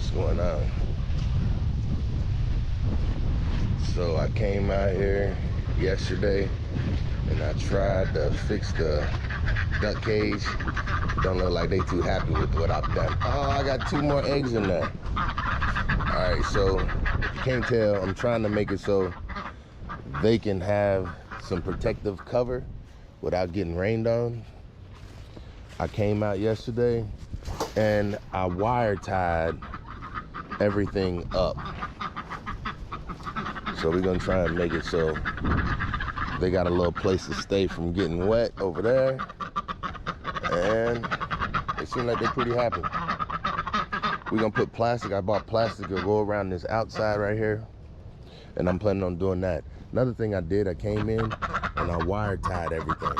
what's going on. So I came out here yesterday and I tried to fix the duck cage. Don't look like they too happy with what I've done. Oh, I got 2 more eggs in there. All right, so if you can't tell, I'm trying to make it so they can have some protective cover without getting rained on. I came out yesterday and I wire tied everything up. So we're gonna try and make it so they got a little place to stay from getting wet over there. And they seem like they're pretty happy. We're gonna put plastic. I bought plastic to go around this outside right here. And I'm planning on doing that. Another thing I did, I came in and I wire tied everything.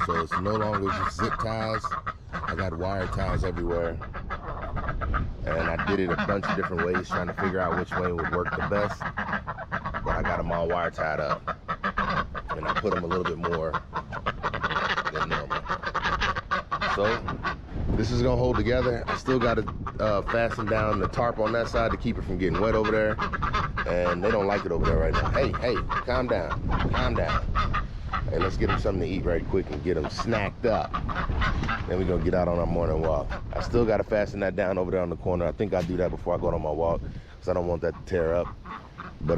So it's no longer just zip ties. I got wire ties everywhere. And I did it a bunch of different ways, trying to figure out which way would work the best. But I got them all wire tied up. And I put them a little bit more than normal. So this is gonna hold together. I still gotta fasten down the tarp on that side to keep it from getting wet over there. And they don't like it over there right now. Hey, calm down, calm down. Hey, let's get them something to eat right quick and get them snacked up. Then we're gonna get out on our morning walk. I still gotta fasten that down over there on the corner. I think I'll do that before I go on my walk, because I don't want that to tear up. But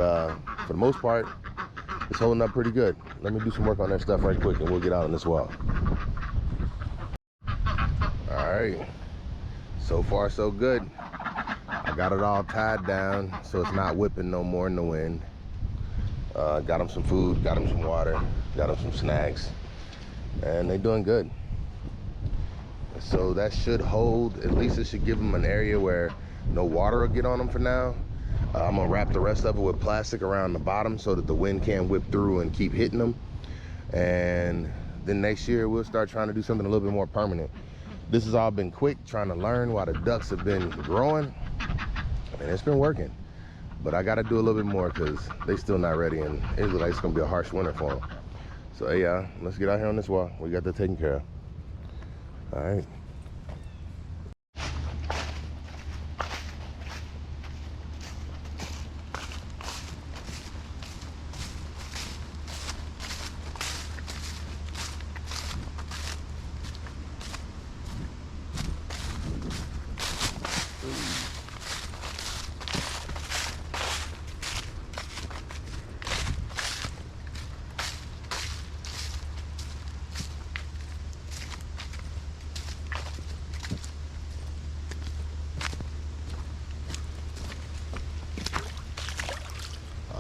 for the most part, it's holding up pretty good. Let me do some work on that stuff right quick and we'll get out on this walk. All right, so far so good. I got it all tied down so it's not whipping no more in the wind. Got them some food, got them some water, got them some snacks, and they're doing good. So that should hold, at least it should give them an area where no water will get on them for now. I'm gonna wrap the rest of it with plastic around the bottom so that the wind can't whip through and keep hitting them. And then next year we'll start trying to do something a little bit more permanent. This has all been quick, trying to learn while the ducks have been growing, and it's been working. But I gotta do a little bit more because they still not ready, and it looks like it's gonna be a harsh winter for them. So yeah, let's get out here on this walk. We got that taken care of. All right.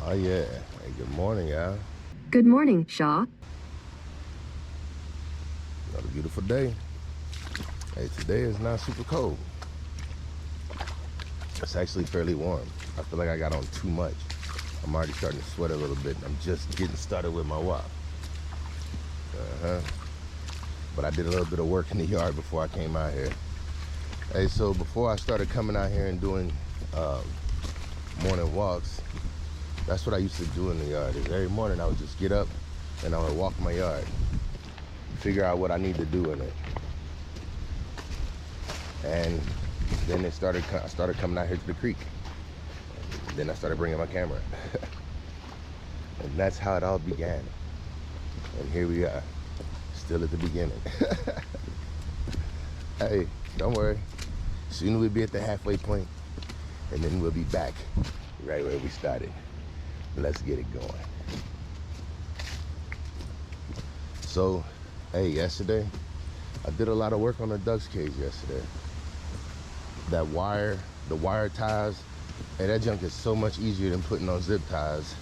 Oh yeah. Hey, good morning, y'all. Good morning, Shaw. Another beautiful day. Hey, today is not super cold. It's actually fairly warm. I feel like I got on too much. I'm already starting to sweat a little bit. I'm just getting started with my walk. But I did a little bit of work in the yard before I came out here. Hey, so before I started coming out here and doing morning walks, that's what I used to do in the yard. Is every morning I would just get up and I would walk my yard, figure out what I need to do in it. And then I started coming out here to the creek. And then I started bringing my camera. And that's how it all began. And here we are, still at the beginning. Hey, don't worry. Soon we'll be at the halfway point, and then we'll be back right where we started. Let's get it going. So, hey, yesterday, I did a lot of work on the duck's cage yesterday. That wire, the wire ties, hey, that junk is so much easier than putting on zip ties.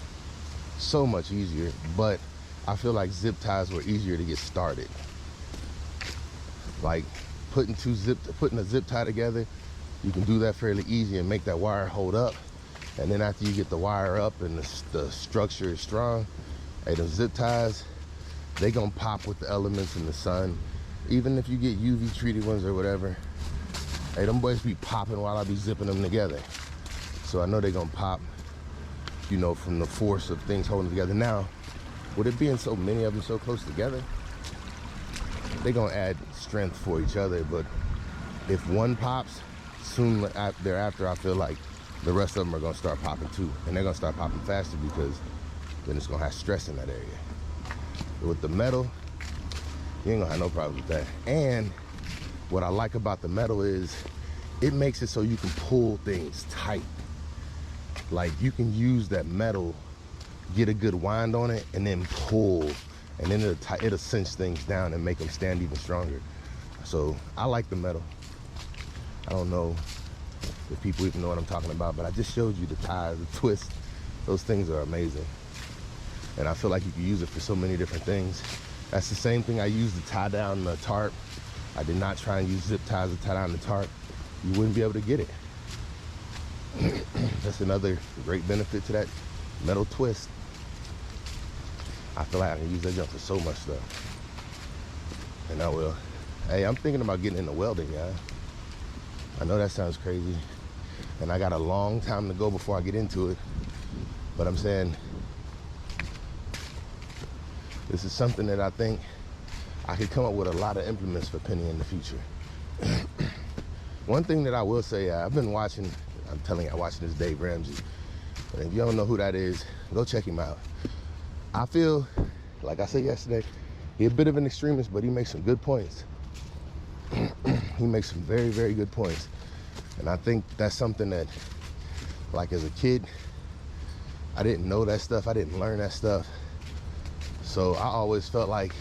So much easier, but I feel like zip ties were easier to get started. Like putting a zip tie together, you can do that fairly easy and make that wire hold up. And then after you get the wire up and the structure is strong, hey, the zip ties, they gonna pop with the elements in the sun. Even if you get UV treated ones or whatever, hey, them boys be popping while I be zipping them together. So I know they gonna pop, you know, from the force of things holding together. Now, with it being so many of them so close together, they gonna add strength for each other. But if one pops, soon thereafter, I feel like the rest of them are gonna start popping too. And they're gonna start popping faster because then it's gonna have stress in that area. But with the metal, you ain't gonna have no problems with that. And what I like about the metal is it makes it so you can pull things tight. Like you can use that metal, get a good wind on it, and then pull, and then it'll cinch things down and make them stand even stronger. So I like the metal. I don't know if people even know what I'm talking about, but I just showed you the tie, the twist. Those things are amazing. And I feel like you can use it for so many different things. That's the same thing I used to tie down the tarp. I did not try and use zip ties to tie down the tarp. You wouldn't be able to get it. That's another great benefit to that metal twist. I feel like I can use that junk for so much stuff. And I will. Hey, I'm thinking about getting into welding, y'all. I know that sounds crazy. And I got a long time to go before I get into it. But I'm saying, this is something that I think I could come up with a lot of implements for Penny in the future. One thing that I will say, I've been watching, I'm telling you, I'm watching this Dave Ramsey. And if you don't know who that is, go check him out. I feel, like I said yesterday, he's a bit of an extremist, but he makes some good points. He makes some very, very good points. And I think that's something that, like as a kid, I didn't know that stuff. I didn't learn that stuff. So I always felt like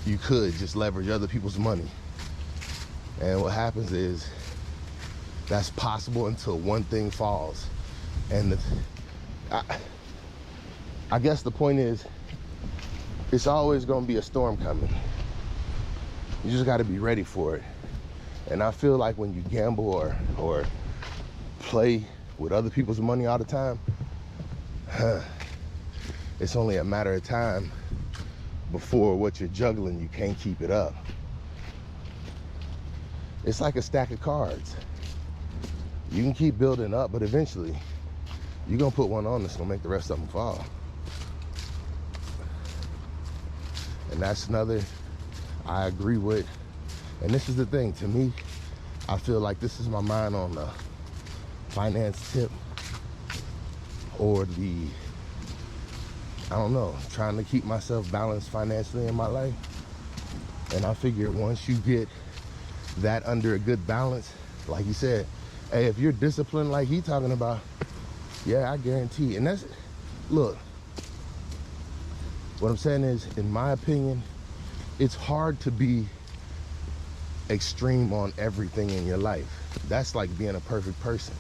you could just leverage other people's money. And what happens is that's possible until one thing falls. And I guess the point is, it's always gonna be a storm coming. You just gotta be ready for it. And I feel like when you gamble or play with other people's money all the time, it's only a matter of time before what you're juggling, you can't keep it up. It's like a stack of cards. You can keep building up, but eventually you're gonna put one on that's gonna make the rest of them fall. And that's another I agree with. And this is the thing, to me, I feel like this is my mind on the finance tip, or the, I don't know, trying to keep myself balanced financially in my life. And I figure once you get that under a good balance, like you said, hey, if you're disciplined like he talking about, yeah, I guarantee. And that's, look, what I'm saying is, in my opinion, it's hard to be extreme on everything in your life. That's like being a perfect person.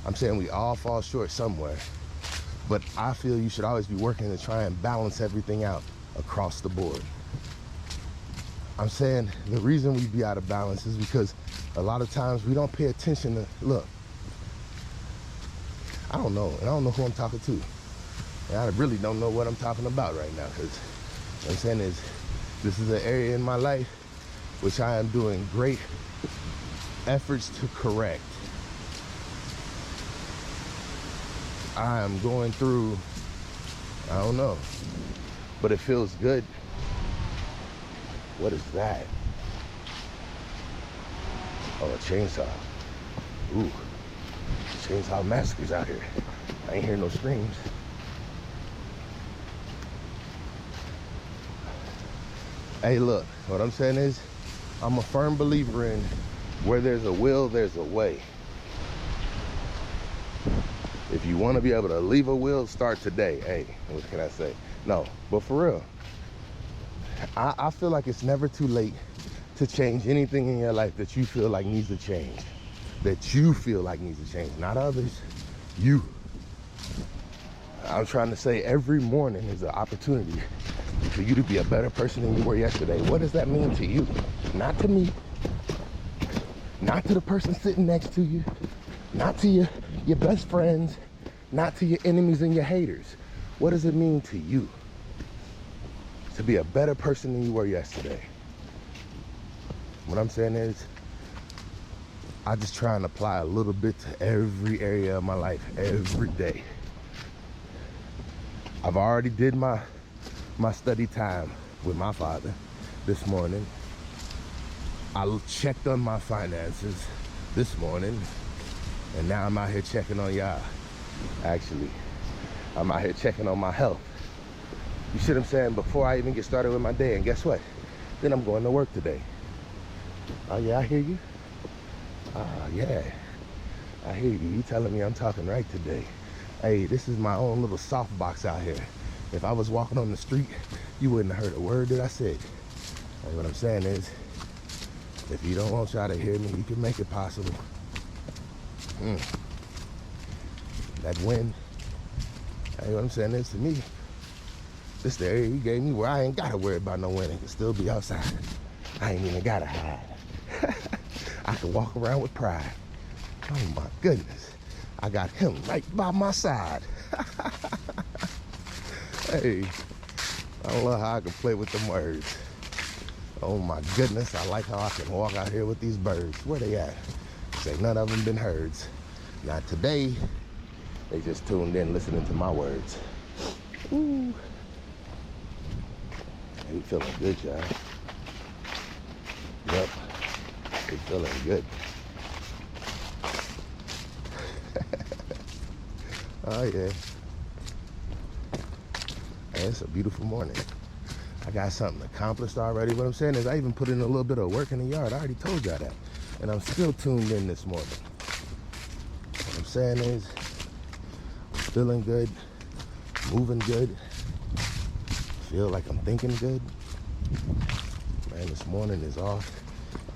I'm saying we all fall short somewhere, but I feel you should always be working to try and balance everything out across the board. I'm saying the reason we be out of balance is because a lot of times we don't pay attention to, look, I don't know, and I don't know who I'm talking to. And I really don't know what I'm talking about right now, because what I'm saying is, this is an area in my life which I am doing great efforts to correct. I am going through, I don't know, but it feels good. What is that? Oh, a chainsaw. Ooh, chainsaw massacres out here. I ain't hearing no screams. Hey, look, what I'm saying is, I'm a firm believer in where there's a will, there's a way. If you want to be able to leave a will, start today. Hey, what can I say? No, but for real, I feel like it's never too late to change anything in your life that you feel like needs to change. That you feel like needs to change, not others, you. I'm trying to say every morning is an opportunity for you to be a better person than you were yesterday. What does that mean to you? Not to me, not to the person sitting next to you, not to your best friends, not to your enemies and your haters. What does it mean to you to be a better person than you were yesterday? What I'm saying is, I just try and apply a little bit to every area of my life every day. I've already did my study time with my father this morning. I checked on my finances this morning. And now I'm out here checking on y'all. Actually, I'm out here checking on my health. You see what I'm saying? Before I even get started with my day. And guess what? Then I'm going to work today. Oh yeah, I hear you. Yeah, I hear you. You telling me I'm talking right today. Hey, this is my own little softbox out here. If I was walking on the street, you wouldn't have heard a word that I said. And what I'm saying is, if you don't want y'all to hear me, you can make it possible. That wind, hey, what I'm saying is, to me, this is the area he gave me where I ain't gotta worry about no wind. I can still be outside. I ain't even gotta hide. I can walk around with pride. Oh my goodness. I got him right by my side. Hey, I don't know how I can play with them words. Oh my goodness, I like how I can walk out here with these birds. Where they at? Say none of them been herds. Not today. They just tuned in listening to my words. Ooh. Hey, feeling good, y'all. Yep, they feeling good. Oh yeah. Hey, it's a beautiful morning. I got something accomplished already. What I'm saying is I even put in a little bit of work in the yard. I already told y'all that. And I'm still tuned in this morning. What I'm saying is I'm feeling good, moving good, feel like I'm thinking good. Man, this morning is off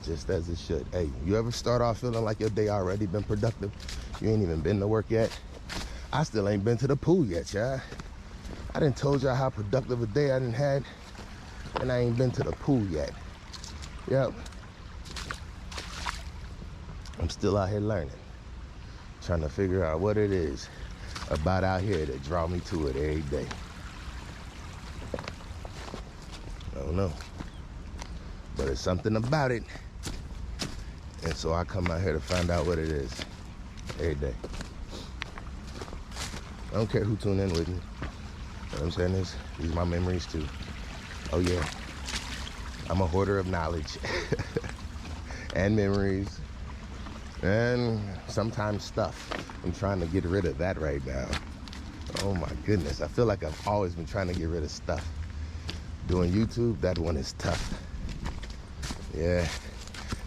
just as it should. Hey, you ever start off feeling like your day already been productive? You ain't even been to work yet? I still ain't been to the pool yet, y'all. I done told y'all how productive a day I done had, and I ain't been to the pool yet. Yep. I'm still out here learning, trying to figure out what it is about out here that draw me to it every day. I don't know, but it's something about it, and so I come out here to find out what it is every day. I don't care who tune in with me. What I'm saying is, these are my memories too. Oh yeah, I'm a hoarder of knowledge and memories and sometimes stuff. I'm trying to get rid of that right now. Oh my goodness, I feel like I've always been trying to get rid of stuff. Doing YouTube, that one is tough. Yeah,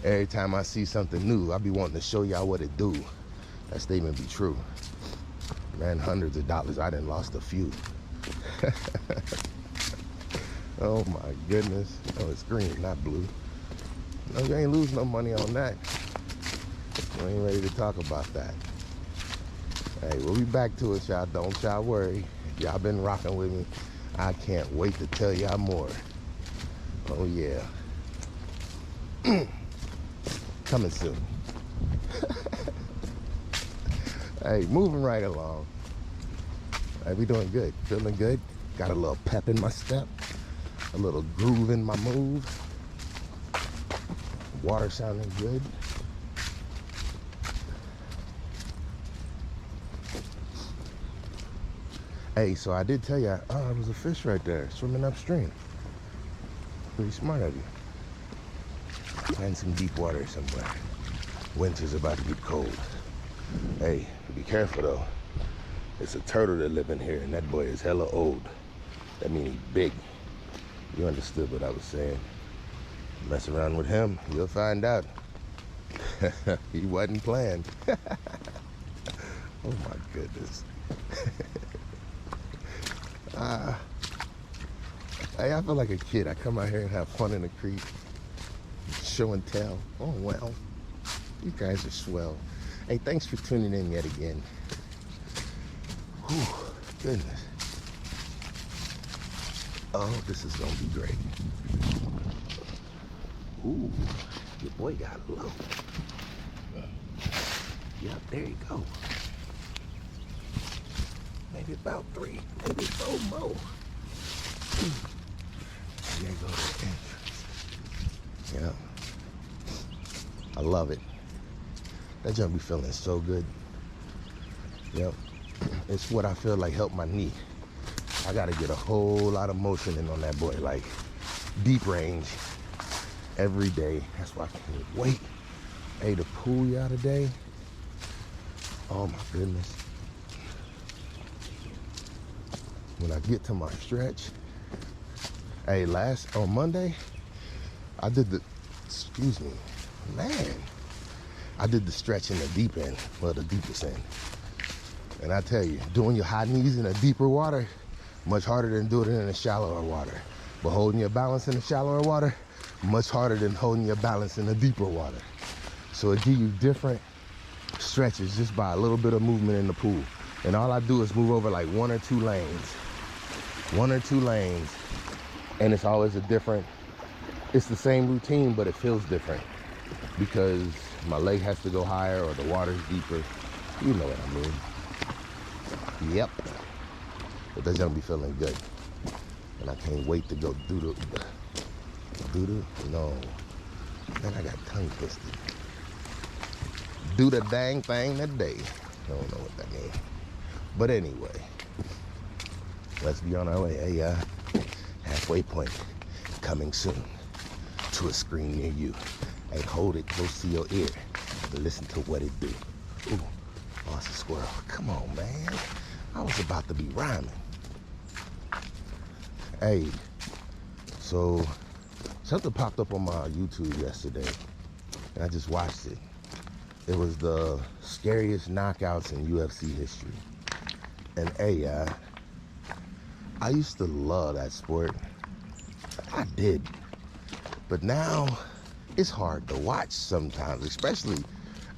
every time I see something new, I be wanting to show y'all what it do. That statement be true. Man, hundreds of dollars, I done lost a few. Oh my goodness. Oh, it's green, not blue. No, you ain't lose no money on that. We ain't ready to talk about that. Hey, we'll be back to it, y'all. Don't y'all worry. Y'all been rocking with me. I can't wait to tell y'all more. Oh yeah. Coming soon. Hey, moving right along. Hey, we doing good, feeling good. Got a little pep in my step, a little groove in my move. Water sounding good. Hey, so I did tell you, oh, there was a fish right there swimming upstream. Pretty smart of you. Find some deep water somewhere. Winter's about to get cold. Hey, be careful though. It's a turtle that live in here, and that boy is hella old. That mean he big. You understood what I was saying. Mess around with him, you'll find out. He wasn't playing. Oh my goodness. Hey, I feel like a kid. I come out here and have fun in the creek. Show and tell. Oh well. You guys are swell. Hey, thanks for tuning in yet again. Whew, goodness. Oh, this is gonna be great. Ooh, your boy got low. Yep, there you go. Maybe about 3, maybe 4 more. There you go to the entrance. Yeah. I love it. That junk be feeling so good. Yep. It's what I feel like helped my knee. I gotta get a whole lot of motion in on that boy, like deep range every day. That's why I can't wait. Hey, to pool y'all today. Oh my goodness. When I get to my stretch, hey, on Monday, I did the stretch in the deep end, well, the deepest end. And I tell you, doing your high knees in a deeper water, much harder than doing it in a shallower water. But holding your balance in the shallower water, much harder than holding your balance in the deeper water. So it gives you different stretches just by a little bit of movement in the pool. And all I do is move over like one or two lanes, and it's always it's the same routine, but it feels different because my leg has to go higher or the water's deeper. You know what I mean. Yep. But that's gonna be feeling good. And I can't wait to go do the, no. Man, I got tongue twisted. Do the dang thing today. I don't know what that means. But anyway, let's be on our way. Hey, halfway point coming soon to a screen near you. Hey, hold it close to your ear and listen to what it do. Ooh, oh, it's a squirrel. Come on, man. I was about to be rhyming. Hey, so something popped up on my YouTube yesterday, and I just watched it. It was the scariest knockouts in UFC history. And hey, I used to love that sport. I did. But now, it's hard to watch sometimes, especially,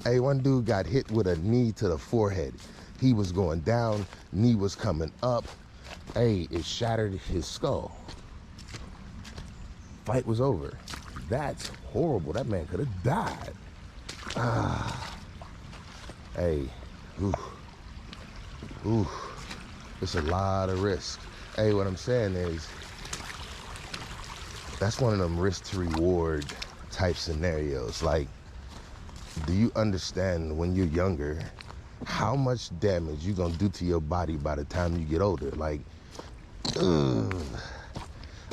hey, one dude got hit with a knee to the forehead. He was going down, knee was coming up. Hey, it shattered his skull. Fight was over. That's horrible. That man could have died. Hey, it's a lot of risk. Hey, what I'm saying is, that's one of them risk to reward type scenarios. Like, do you understand when you're younger how much damage you're gonna do to your body by the time you get older? Like,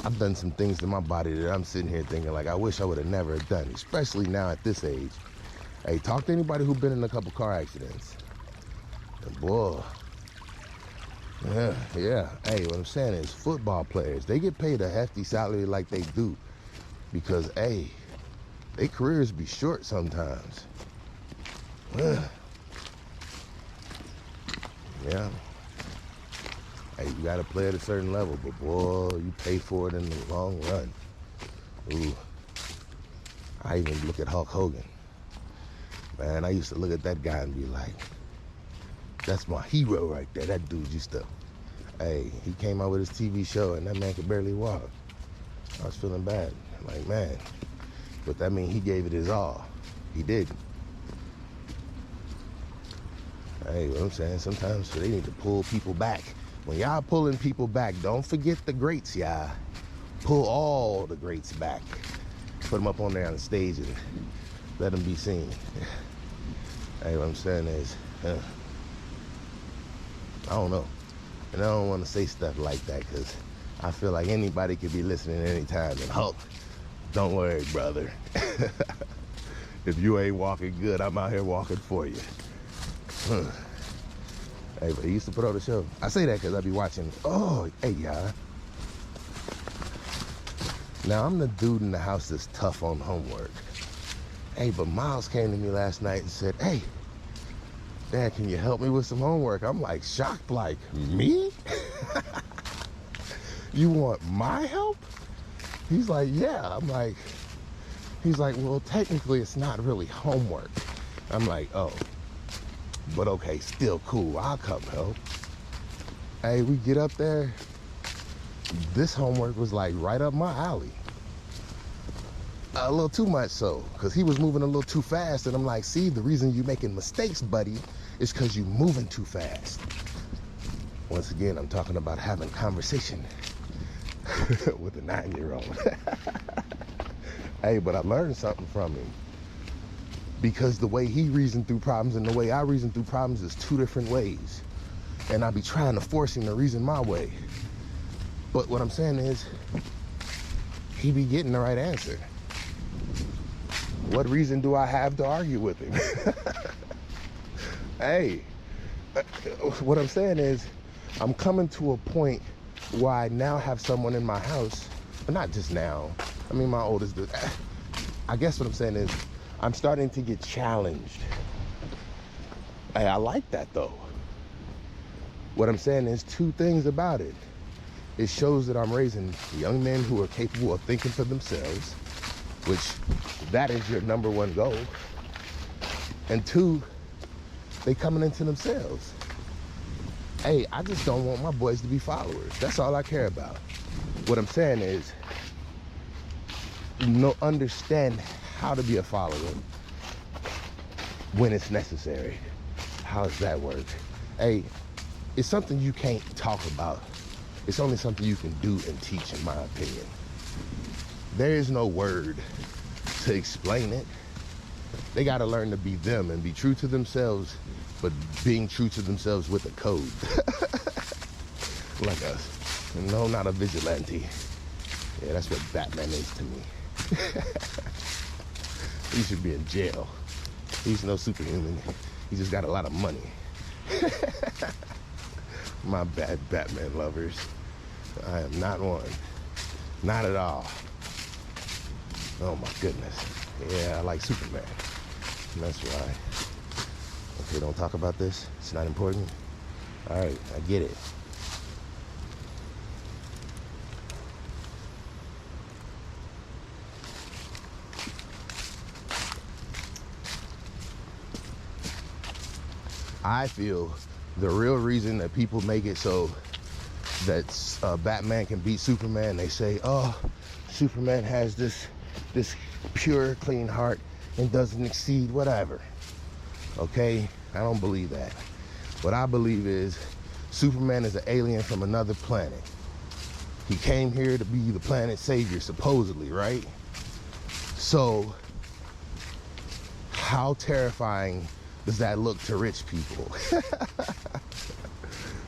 I've done some things to my body that I'm sitting here thinking like I wish I would have never done, especially now at this age. Hey, talk to anybody who's been in a couple car accidents. And boy, yeah. Hey, what I'm saying is football players, they get paid a hefty salary like they do because, hey, their careers be short sometimes. Yeah. Hey, you gotta play at a certain level, but boy, you pay for it in the long run. Ooh. I even look at Hulk Hogan. Man, I used to look at that guy and be like, that's my hero right there. That dude used to, hey, he came out with his TV show and that man could barely walk. I was feeling bad. Like, man, but that means he gave it his all. He did. Hey, what I'm saying, sometimes they need to pull people back. When y'all pulling people back, don't forget the greats, y'all. Pull all the greats back. Put them up on there on the stage and let them be seen. Hey, what I'm saying is, I don't know. And I don't want to say stuff like that because I feel like anybody could be listening anytime. And Hulk, don't worry, brother. If you ain't walking good, I'm out here walking for you. Hey, but he used to put on the show. I say that because I be watching. Oh, hey, y'all. Now, I'm the dude in the house that's tough on homework. Hey, but Miles came to me last night and said, hey, Dad, can you help me with some homework? I'm like shocked, like, me? You want my help? He's like, yeah. He's like, well, technically it's not really homework. I'm like, oh, but okay, still cool. I'll come help. Hey, we get up there. This homework was like right up my alley. A little too much so, because he was moving a little too fast. And I'm like, see, the reason you making mistakes, buddy, is because you moving too fast. Once again, I'm talking about having conversation with a 9-year-old. Hey, but I learned something from him. Because the way he reasoned through problems and the way I reason through problems is two different ways. And I be trying to force him to reason my way. But what I'm saying is, he be getting the right answer. What reason do I have to argue with him? Hey, what I'm saying is, I'm coming to a point where I now have someone in my house, but not just now. I mean, my oldest dude. I guess what I'm saying is, I'm starting to get challenged. Hey, I like that though. What I'm saying is two things about it. It shows that I'm raising young men who are capable of thinking for themselves, which that is your number one goal. And two, they coming into themselves. Hey, I just don't want my boys to be followers. That's all I care about. What I'm saying is, understand how to be a follower when it's necessary. How does that work? Hey, it's something you can't talk about. It's only something you can do and teach, in my opinion. There is no word to explain it. They got to learn to be them and be true to themselves, but being true to themselves with a code. Like us. No, not a vigilante. Yeah, that's what Batman is to me. He should be in jail. He's no superhuman. He just got a lot of money. My bad, Batman lovers. I am not one. Not at all. Oh my goodness. Yeah, I like Superman. And that's why. Okay, don't talk about this. It's not important. All right, I get it. I feel the real reason that people make it so that Batman can beat Superman, they say, oh, Superman has this pure, clean heart and doesn't exceed whatever. Okay, I don't believe that. What I believe is Superman is an alien from another planet. He came here to be the planet's savior, supposedly, right? So how terrifying does that look to rich people?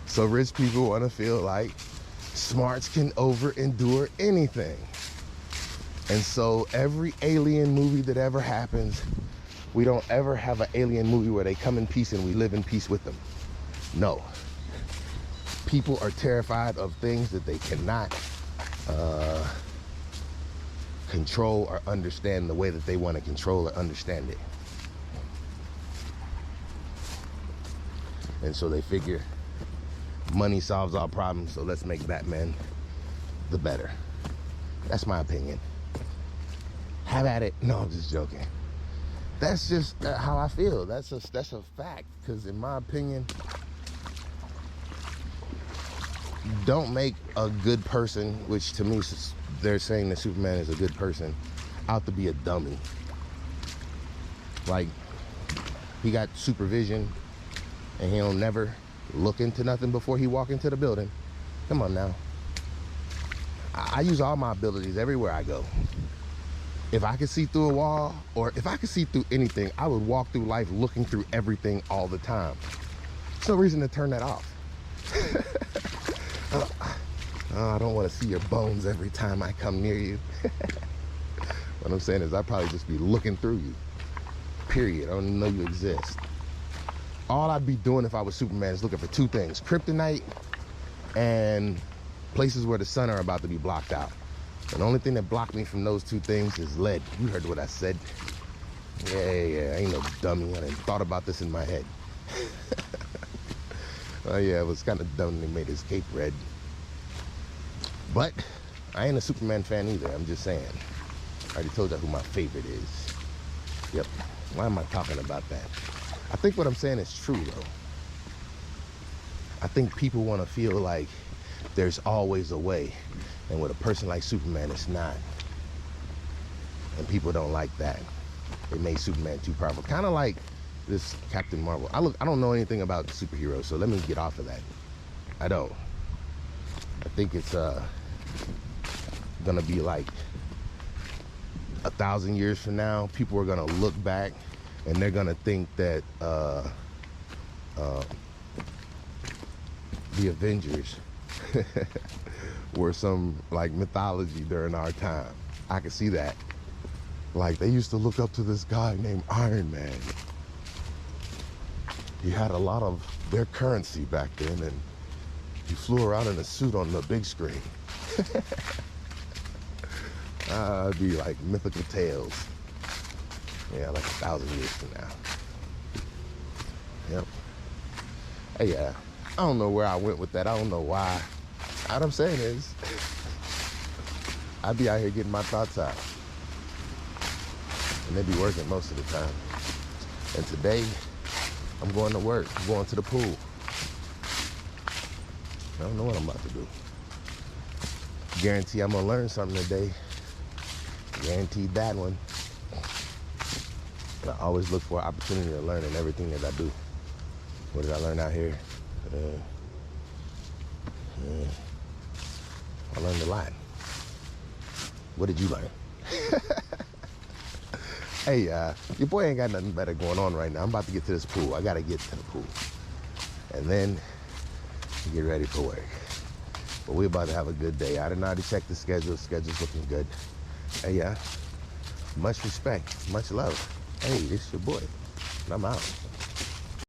So rich people want to feel like smarts can endure anything. And so every alien movie that ever happens, we don't ever have an alien movie where they come in peace and we live in peace with them. No. People are terrified of things that they cannot control or understand the way that they want to control or understand it. And so they figure money solves all problems, so let's make Batman the better. That's my opinion. Have at it. No, I'm just joking. That's just how I feel. That's a fact. Because in my opinion, don't make a good person, which to me they're saying that Superman is a good person, out to be a dummy. Like, he got supervision and he'll never look into nothing before he walk into the building. Come on now. I use all my abilities everywhere I go. If I could see through a wall, or if I could see through anything, I would walk through life looking through everything all the time. There's no reason to turn that off. I don't want to see your bones every time I come near you. What I'm saying is I'd probably just be looking through you. Period. I don't even know you exist. All I'd be doing if I was Superman is looking for two things: kryptonite and places where the sun are about to be blocked out. And the only thing that blocked me from those two things is lead. You heard what I said. Yeah, I ain't no dummy. I didn't thought about this in my head. Oh yeah, it was kind of dumb they made his cape red. But I ain't a Superman fan either. I'm just saying. I already told you who my favorite is. Yep. Why am I talking about that? I think what I'm saying is true, though. I think people want to feel like there's always a way. And with a person like Superman, it's not. And people don't like that. They made Superman too powerful. Kind of like this Captain Marvel. I don't know anything about superheroes, so let me get off of that. I don't. I think it's gonna be like 1,000 years from now, people are gonna look back and they're gonna think that the Avengers were some like mythology during our time. I can see that. Like, they used to look up to this guy named Iron Man. he had a lot of their currency back then, and he flew around in a suit on the big screen. It'd be like mythical tales. Yeah, like 1,000 years from now. Yep. Hey, I don't know where I went with that. I don't know why. What I'm saying is, I'd be out here getting my thoughts out. And they'd be working most of the time. And today, I'm going to work. I'm going to the pool. I don't know what I'm about to do. Guarantee I'm going to learn something today. Guaranteed that one. And I always look for an opportunity to learn in everything that I do. What did I learn out here? I learned a lot. What did you learn? Hey, your boy ain't got nothing better going on right now. I'm about to get to this pool. I got to get to the pool. And then get ready for work. But we're about to have a good day. I didn't already check the schedule. Schedule's looking good. Hey, much respect, much love. Hey, this is your boy. And I'm out.